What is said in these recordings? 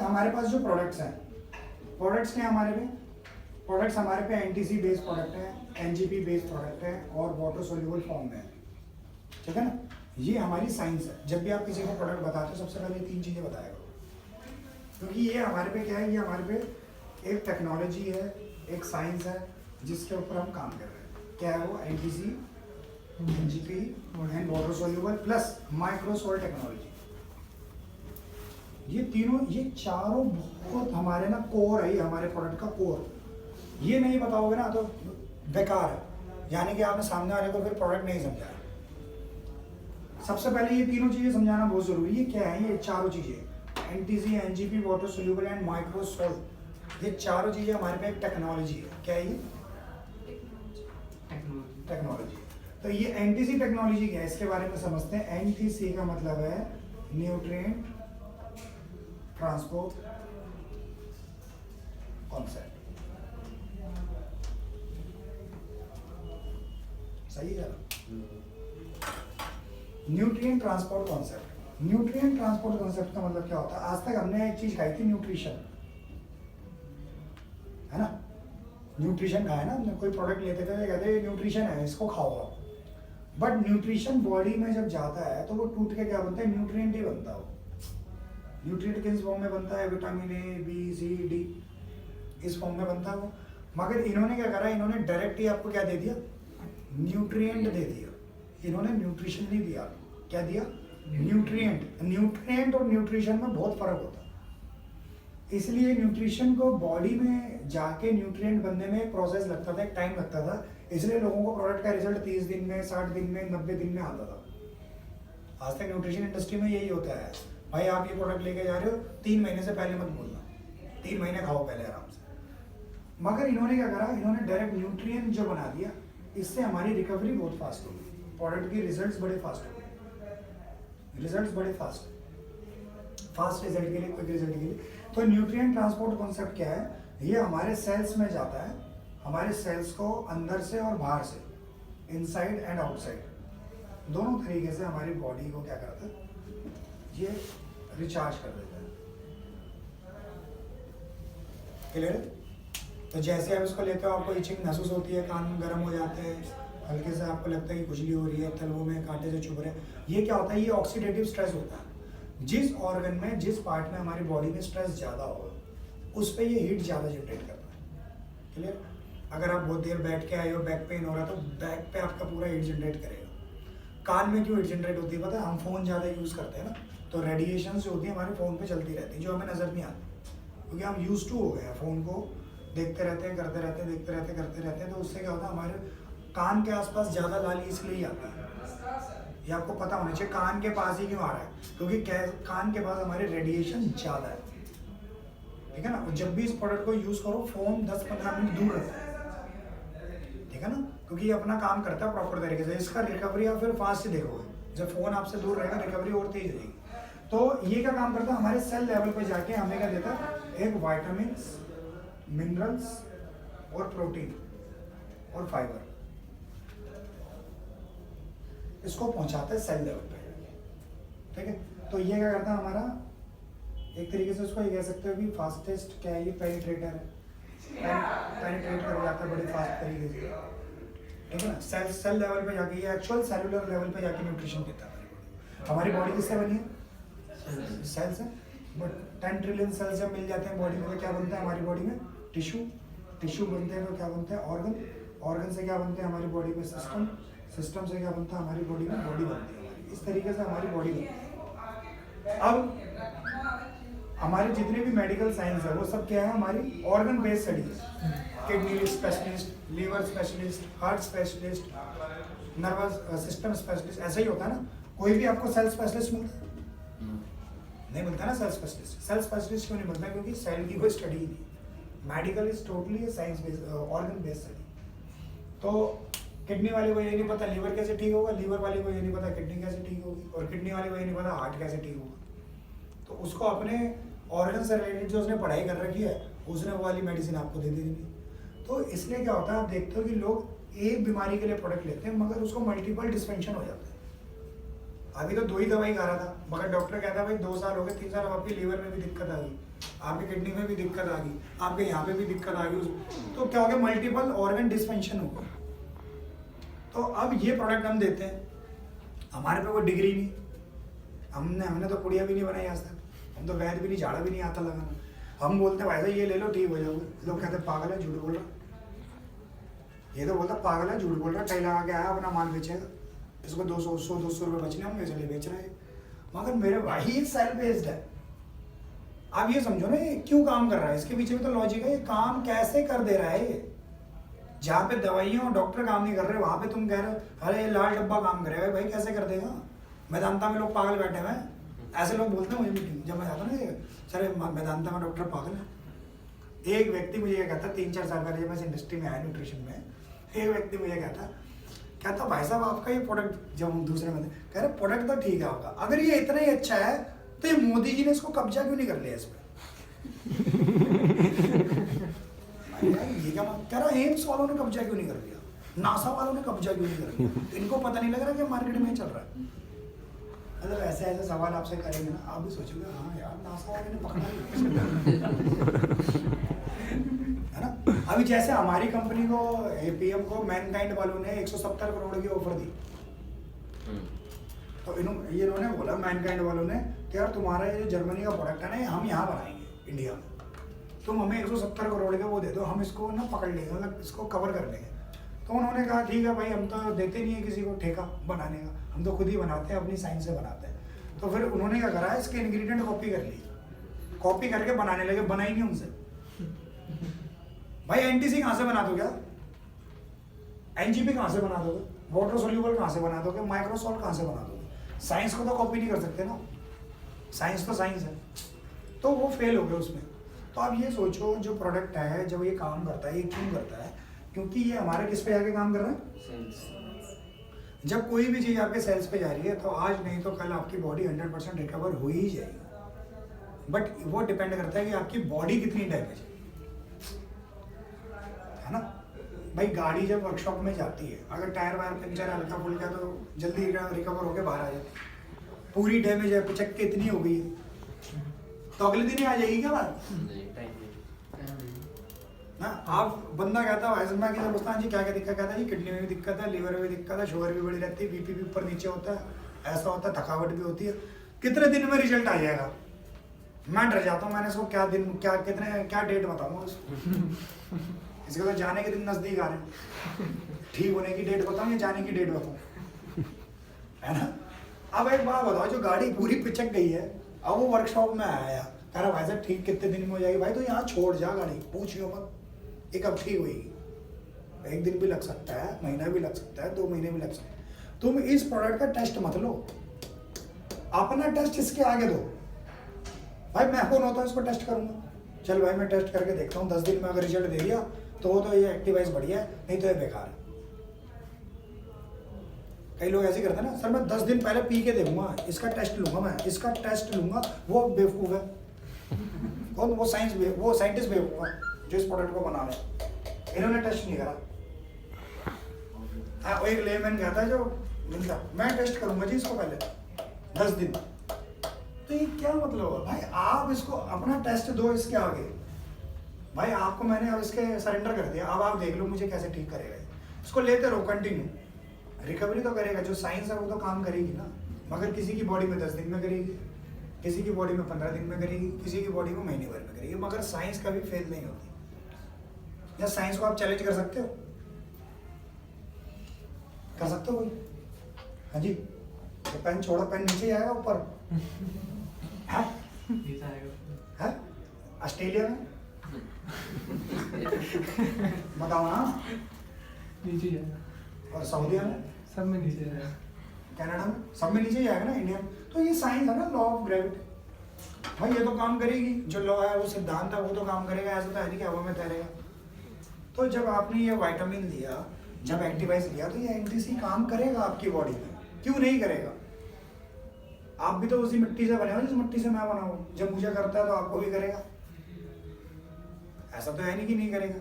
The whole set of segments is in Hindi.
हमारे पास जो प्रोडक्ट्स हैं, प्रोडक्ट्स क्या हमारे पे, प्रोडक्ट्स हमारे पे एनटीसी बेस्ड प्रोडक्ट है, एनजीपी बेस्ड प्रोडक्ट है और वाटर सोल्यूबल फॉर्म में है, ठीक है ना। ये हमारी साइंस है। जब भी आप किसी को प्रोडक्ट बताते हो सबसे पहले 3 चीज़ें बताएगा, क्योंकि ये हमारे पे क्या है, ये हमारे पे एक टेक्नोलॉजी है, एक साइंस है जिसके ऊपर हम काम कर रहे हैं। क्या है वो? NTC, NGP and water soluble plus microsol technology. ये तीनों, ये चारों बहुत हमारे ना कोर है, ये हमारे प्रोडक्ट का कोर। ये नहीं बताओगे ना तो बेकार है, यानी कि आपने सामने वाले को फिर प्रोडक्ट नहीं समझाया। सबसे पहले ये तीनों चीजें समझाना बहुत जरूरी है। क्या है ये चारों चीजें? NTC, NGP, water soluble and microsol. ये चारों चीजें हमारे पे एक टेक्नोलॉजी है। क्या है ये? टेक्नोलॉजी। तो ये एनटीसी टेक्नोलॉजी क्या है, इसके बारे में समझते हैं। एनटीसी का मतलब है न्यूट्रिएंट ट्रांसपोर्ट कॉन्सेप्ट। सही है? Nutrient transport concept. Nutrient transport concept का मतलब क्या होता है? आज तक हमने एक चीज खाई थी, न्यूट्रिशन, है ना। न्यूट्रिशन खाया ना हमने, कोई प्रोडक्ट लेते थे कहते न्यूट्रिशन है, इसको खाओ आप। बट न्यूट्रिशन बॉडी में जब जाता है तो वो टूट के क्या बनता है? न्यूट्रिएंट ही बनता है। वो न्यूट्रिएंट किस फॉर्म में बनता है? Vitamin A, B, C, D, इस फॉर्म में बनता है वो। मगर इन्होंने क्या करा, इन्होंने डायरेक्ट ही आपको क्या दे दिया? न्यूट्रिएंट दे दिया। इन्होंने न्यूट्रिशन नहीं दिया। क्या दिया? न्यूट्रिएंट। न्यूट्रिएंट और न्यूट्रिशन में बहुत फर्क होता है, इसलिए न्यूट्रिशन को बॉडी में जाके न्यूट्रिएंट बनने में एक प्रोसेस लगता था, एक टाइम लगता था। इसलिए लोगों को प्रोडक्ट का रिजल्ट 30 दिन में, 60 दिन में, 90 दिन में आता था। आज तक न्यूट्रिशन इंडस्ट्री में यही होता है, भाई आप ये प्रोडक्ट लेके जा रहे हो, 3 महीने से पहले मत बोलना, 3 महीने खाओ पहले आराम से। मगर इन्होंने क्या करा, इन्होंने डायरेक्ट न्यूट्रिएंट जो बना दिया, इससे हमारी रिकवरी बहुत फास्ट होगी, प्रोडक्ट के रिजल्ट्स बड़े फास्ट हो गए, रिजल्ट्स बड़े फास्ट रिजल्ट के लिए, क्विक रिजल्ट के लिए। तो न्यूट्रिएंट ट्रांसपोर्ट कॉन्सेप्ट क्या है? ये हमारे सेल्स में जाता है, हमारे सेल्स को अंदर से और बाहर से, इनसाइड एंड आउटसाइड, दोनों तरीके से हमारी बॉडी को क्या करता है, ये रिचार्ज कर देता है। क्लियर है? तो जैसे आप इसको लेते हो, आपको इचिंग महसूस होती है, कान गर्म हो जाते हैं, हल्के से आपको लगता है कि खुजली हो रही है, तलवों में कांटे से चुभ रहे हैं। ये क्या होता है? ये ऑक्सीडेटिव स्ट्रेस होता है। जिस ऑर्गन में, जिस पार्ट में हमारी बॉडी में स्ट्रेस ज़्यादा होगा, उस पर ये हीट ज़्यादा जनरेट करता है। क्लियर? अगर आप बहुत देर बैठ के आए हो, बैक पेन हो रहा है, तो बैक पे आपका पूरा हीट जनरेट करेगा। कान में क्यों हीट जनरेट होती है पता है? हम फ़ोन ज़्यादा यूज़ करते हैं ना, तो रेडिएशन जो होती है हमारे फ़ोन पे चलती रहती है, जो हमें नज़र नहीं आती, क्योंकि हम यूज टू हो गए हैं, फ़ोन को देखते रहते हैं, करते रहते हैं, देखते रहते हैं, करते रहते हैं। तो उससे क्या होता है, हमारे कान के आसपास ज़्यादा लाली इसलिए ही आती है। ये आपको पता होना चाहिए, कान के पास ही क्यों आ रहा है, क्योंकि कान के पास हमारे रेडिएशन ज़्यादा है, ठीक है ना। जब भी इस प्रोडक्ट को यूज़ करो, फ़ोन 10-15 मिनट दूर रखो, ठीक है ना, क्योंकि ये अपना काम करता है प्रॉपर तरीके से। इसका रिकवरी आप फिर फास्ट ही देखोगे, जब फ़ोन आपसे दूर रहेगा रिकवरी और तेज रहेगी। तो ये क्या काम करता है, हमारे सेल लेवल पे जाके हमें क्या देता है? एक विटामिन्स, मिनरल्स और प्रोटीन और फाइबर, इसको पहुंचाता है सेल लेवल पे, ठीक है। तो ये क्या करता है हमारा, एक तरीके से उसको ये कह सकते हो कि फास्टेस्ट क्या है, ये पेनिट्रेटर है, पेनिट्रेट कर जाता है बड़े फास्ट तरीके से, ठीक है ना। सेल लेवल पे जाके, ये एक्चुअल सेलुलर लेवल पे जाके न्यूट्रिशन देता है। हमारी बॉडी किससे बनी है? सेल से। बट 10 ट्रिलियन सेल्स जब मिल जाते हैं बॉडी में, तो क्या बनता है हमारी बॉडी में? टिश्यू बनते हैं। तो क्या बनते हैं? ऑर्गन से क्या बनते हैं हमारी बॉडी में? सिस्टम से क्या बनता है हमारी बॉडी में? बॉडी बनती है हमारी। इस तरीके से हमारी बॉडी बनती है। अब हमारी जितने भी मेडिकल साइंस है वो सब क्या है? हमारी organ based studies, kidney specialist, liver specialist, heart specialist, nervous system specialist, ऐसा ही होता है ना। कोई भी आपको सेल स्पेशलिस्ट मिलता है? नहीं मिलता ना सेल स्पेशलिस्ट। सेल स्पेशलिस्ट क्यों नहीं मिलता? क्योंकि सेल की कोई स्टडी नहीं। Medical is totally science based, organ based study. तो किडनी वाले को ये नहीं पता लीवर कैसे ठीक होगा, लीवर वाले को ये नहीं पता किडनी कैसे ठीक होगी, और किडनी वाले को ये नहीं पता हार्ट कैसे ठीक होगा। तो उसको अपने ऑर्गन से रिलेटेड जो उसने पढ़ाई कर रखी है, उसने वो वाली मेडिसिन आपको दे देनी। तो इसलिए क्या होता है, आप देखते हो कि लोग एक बीमारी के लिए प्रोडक्ट लेते हैं, मगर उसको मल्टीपल डिस्पेंशन हो जाता है। अभी तो 2 ही दवाई खा रहा था, मगर डॉक्टर कहता है भाई 2 साल हो गए, 3 साल अब आपकी लीवर में भी दिक्कत आ गई, आपकी किडनी में भी दिक्कत आ गई, आपके यहाँ पे भी दिक्कत आ गई, तो क्या हो गया, मल्टीपल ऑर्गन डिस्फंक्शन होगा। तो अब ये प्रोडक्ट हम देते हैं, हमारे पे कोई डिग्री नहीं, हमने तो पुड़िया भी नहीं बनाई आज तक, हम तो वैद भी नहीं, झाड़ा भी नहीं आता लगाना। हम बोलते हैं भाई साहब ये ले लो ठीक हो जाओगे, लोग कहते हैं पागल है, झूठ बोल रहा। ये तो बोलता पागल है, झूठ बोल रहा, टाई लगा के आया, अपना माल बेचेगा, इसको 200 रुपये बचने होंगे इसलिए बेच रहा है। मगर मेरे भाई ये सेल बेस्ड है। आप ये समझो ना ये क्यों काम कर रहा है, इसके पीछे भी तो लॉजिक है, ये काम कैसे कर दे रहा है। ये जहाँ पे दवाइयाँ और डॉक्टर काम नहीं कर रहे वहाँ पे तुम कह रहे हो अरे ये लाल डब्बा काम करेगा, भाई कैसे कर देगा। वेदांता में लोग पागल बैठे हुए हैं, ऐसे लोग बोलते हैं मुझे मीटिंग जब मैं जाता हूँ ना, सर वेदांता में डॉक्टर पागल है। एक व्यक्ति मुझे ये कहता 3-4 साल पहले जब मैं इस इंडस्ट्री में आया न्यूट्रिशन में, एक व्यक्ति मुझे कहता भाई साहब आपका ये प्रोडक्ट, जब हम दूसरे में कह रहे प्रोडक्ट तो ठीक है आपका, अगर ये इतना ही अच्छा है तो ये मोदी जी ने इसको कब्जा क्यों नहीं कर लिया इस पर। ये क्या कह रहा, एम्स वालों ने कब्जा क्यों नहीं कर लिया, नासा वालों ने कब्जा क्यों नहीं कर लिया, इनको पता नहीं लग रहा कि मार्केट में चल रहा है। मतलब ऐसे ऐसे सवाल आपसे करेंगे ना, आप भी सोचोगे हाँ यार नासा वाले ने पकड़ा है ना। अभी जैसे हमारी कंपनी को एपीएम को मैनकाइंड वालों ने 170 करोड़ की ऑफर दी, तो इन्होंने बोला मैनकाइंड वालों ने कि यार तुम्हारा ये जो जर्मनी का प्रोडक्ट है ना हम यहाँ बनाएंगे इंडिया में, तुम हमें 170 करोड़ के वो दे दो, हम इसको ना पकड़ लेंगे, मतलब इसको कवर कर लेंगे। तो उन्होंने कहा ठीक है भाई, हम तो देते नहीं है किसी को ठेका बनाने का, हम तो खुद ही बनाते हैं, अपनी साइंस से बनाते हैं। तो फिर उन्होंने क्या करा, इसके इंग्रेडिएंट कॉपी कर ली, कॉपी करके बनाने लगे, बनाई नहीं उनसे। भाई एनटीसी कहाँ से बना दोगे, एनजीपी कहाँ से बना दोगे, वाटर सोल्यूबल कहाँ से बना दोगे, माइक्रोसॉल्ट कहाँ से बना दोगे। साइंस को तो कॉपी नहीं कर सकते ना, साइंस तो साइंस है। तो वो फेल हो गए उसमें। तो आप ये सोचो जो प्रोडक्ट है जब ये काम करता है, ये क्यों करता है, क्योंकि ये हमारे किस पे जाके काम कर रहा है। जब कोई भी चीज़ आपके सेल्स पे जा रही है तो आज नहीं तो कल आपकी बॉडी 100% रिकवर हो ही जाएगी, बट वो डिपेंड करता है कि आपकी बॉडी कितनी डैमेज है ना। भाई गाड़ी जब वर्कशॉप में जाती है, अगर टायर वायर पंचर हल्का फुल्का तो जल्दी रिकवर होकर बाहर आ जाती है। पूरी डैमेज है, पिचक के इतनी हो गई है तो अगले दिन ही आ जाएगी क्या बात ना। आप बंदा कहता है मैं किसी पूछता जी क्या क्या दिक्कत, कहता है जी किडनी में भी दिक्कत है, लीवर में भी दिक्कत है, शुगर भी बड़ी रहती है, बीपी भी ऊपर नीचे होता है, ऐसा होता है, थकावट भी होती है। कितने दिन में रिजल्ट आ जाएगा। मैं डर जाता हूँ, मैंने इसको क्या दिन क्या डेट बताऊँगा उसको। इसके तो जाने के दिन नजदीक आ रहे हैं, ठीक होने की डेट बताऊँ या जाने की डेट बताऊँ, है ना। अब एक बात बताओ, जो गाड़ी पूरी पिचक गई है, अब वो वर्कशॉप में आया, कह रहा भाई साहब ठीक कितने दिन में हो जाएगी, भाई तो यहाँ छोड़ जा गाड़ी, पूछियो मत, एक अब ठीक होगी। 1 दिन भी लग सकता है, महीना भी लग सकता है, 2 महीने भी लग सकता है। तुम इस प्रोडक्ट का टेस्ट मत लो, अपना टेस्ट इसके आगे दो। भाई मैं कौन होता है इसको टेस्ट करूंगा, चल भाई मैं टेस्ट करके देखता हूँ, 10 दिन में अगर रिजल्ट दे दिया तो ये एक्टिवाइज बढ़िया है, नहीं तो ये बेकार है। कई लोग ऐसे करते हैं ना, सर मैं 10 दिन पहले पी के देखूंगा, इसका टेस्ट लूंगा, मैं इसका टेस्ट लूंगा। वो बेवकूफ है कौन, वो साइंटिस्ट बेवकूफ है जो इस प्रोडक्ट को बना रहे, इन्होंने टेस्ट नहीं करा। हाँ, एक लेमैन कहता है जो मिलता, मैं टेस्ट करूंगा जी इसको पहले 10 दिन। तो ये क्या मतलब है भाई, आप इसको अपना टेस्ट दो इसके आगे। भाई आपको मैंने अब इसके सरेंडर कर दिया, अब आप देख लो मुझे कैसे ठीक करेगा। इसको लेते रहो कंटिन्यू, रिकवरी तो करेगा, जो साइंस है वो तो काम करेगी ना। मगर किसी की बॉडी में 10 दिन में करेगी, किसी की बॉडी में 15 दिन में करेगी, किसी की बॉडी में महीने भर में करेगी। मगर साइंस कभी फेल नहीं होती। या साइंस को आप चैलेंज कर सकते हो, कर सकते हो कोई? हाँ जी, तो पेन छोड़ो, पेन नीचे आएगा ऊपर है, ऑस्ट्रेलिया में बताओ ना, नीचे जाएगा। और सऊदी में सब में नीचे जाएगा, कनाडा में सब में नीचे जाएगा ना, इंडिया में। तो ये साइंस है ना, लॉ ऑफ ग्रेविटी। भाई ये तो काम करेगी, जो लॉ है वो सिद्धांत है वो तो काम करेगा, ऐसा तो है नहीं कि हवा में तैरेगा। तो जब आपने ये विटामिन दिया, जब एक्टिवाइज लिया, तो ये एनटीसी काम करेगा आपकी बॉडी में, क्यों नहीं करेगा। आप भी तो उसी मिट्टी से बने हो जिस मिट्टी से मैं बना हूँ, जब मुझे करता है तो आपको भी करेगा, ऐसा तो है नहीं कि नहीं करेगा।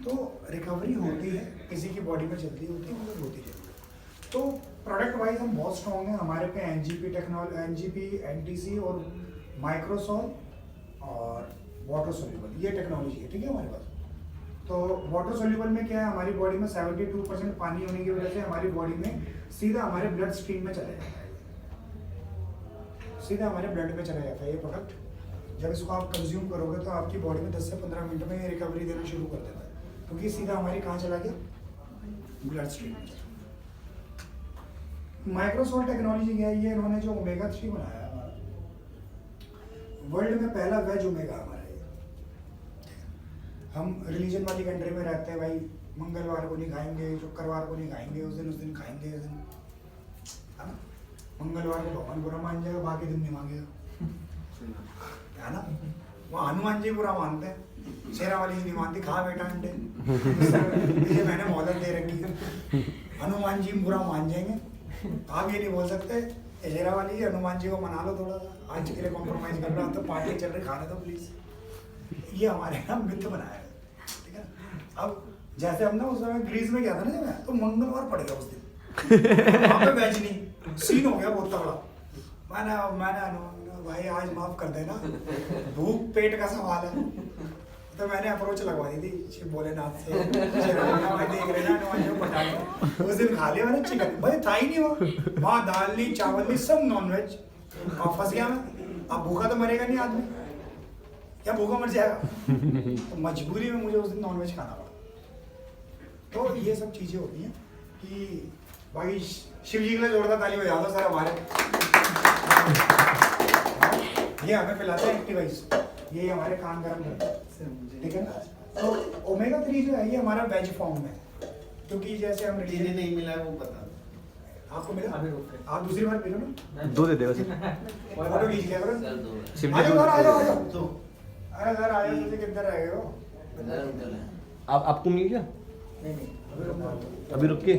तो रिकवरी होती है, किसी की बॉडी में जल्दी होती है, मगर होती जल्दी है। तो प्रोडक्ट वाइज हम बहुत स्ट्रॉन्ग हैं, हमारे पे एनजीपी टेक्नोलॉजी, एनजीपी, एनटीसी और माइक्रोसॉल और वाटर सोल्यूबल, ये टेक्नोलॉजी है, ठीक है हमारे पास। तो वाटर सोल्यूबल में क्या है, हमारी बॉडी में 72% पानी होने की वजह से हमारी बॉडी में सीधा हमारे ब्लड स्ट्रीम में चला जाता है, सीधा हमारे ब्लड में चला जाता है ये प्रोडक्ट। जब इसको आप कंज्यूम करोगे तो आपकी बॉडी में 10 से 15 मिनट में ये रिकवरी देना शुरू कर देता है, क्योंकि सीधा हमारी कहाँ चला गया, ब्लड स्ट्रीम में। माइक्रोसॉल टेक्नोलॉजी क्या है, ये इन्होंने जो ओमेगा 3 बनाया है हमारा, वर्ल्ड में पहला वेज ओमेगा हमारा ये। हम रिलीजन वाली कंट्री में रहते हैं भाई, मंगलवार को नहीं खाएंगे, शुक्रवार को नहीं खाएंगे, उस दिन खाएंगे, उस दिन है ना, मंगलवार को भगवान बुरा मान जाएगा, बाकी दिन नहीं मांगेगा, है ना। वो हनुमान जी बुरा मानते हैं, शेरा वाली नहीं मानती, खा बेटा अंडे, ये मैंने मोहलत दे रखी है, हनुमान जी बुरा मान जाएंगे, आप ये नहीं बोल सकते शेरा वाली हनुमान जी को मना लो थोड़ा सा, आज के लिए कॉम्प्रोमाइज कर रहा हूँ, तो पार्टी चल रही, खाने दो प्लीज। ये हमारे यहाँ मिथ बनाया है, ठीक है ना। अब जैसे हम ना उस समय ग्रीस में गया था ना, तो मंगलवार पड़ गया उस दिन, वहाँ पे वेज नहीं, सीन हो गया बहुत तगड़ा। मैंने भाई आज माफ कर देना, भूख पेट का सवाल है, तो मैंने अप्रोच लगवा दी थी शिव भोलेनाथ से, भाई देख रहे ना हनुमान जी को पटाखे, उस दिन खा लिया मैंने चिकन, भाई था ही नहीं वहाँ दाल नहीं, चावल नहीं, सब नॉनवेज, और फंस गया मैं। अब भूखा तो मरेगा नहीं आदमी, क्या भूखा मर जाएगा, तो मजबूरी में मुझे उस दिन नॉनवेज खाना पड़ा। तो ये सब चीजें होती हैं कि भाई शिव जी के लिए जोरदार ताली बजा दो सर हमारे। ये हमें पिलाते हैं एक्टिवाइज, ये हमारे कान गर्म करते हैं, ठीक है ना। तो ओमेगा 3 जो है ये हमारा वेज फॉर्म में, क्योंकि जैसे हम चीनी नहीं मिला है वो बता, आपको मिला, आप दूसरी बार पी लो ना, दो दे देगा सर। फोटो खींच लिया करो, शिव आ जी जाओ आ जाओ आ जाओ, तो अरे सर आ जाओ, तुझे किधर रह गए हो। इधर उधर है। आप आपको मिल गया नहीं अभी रुक के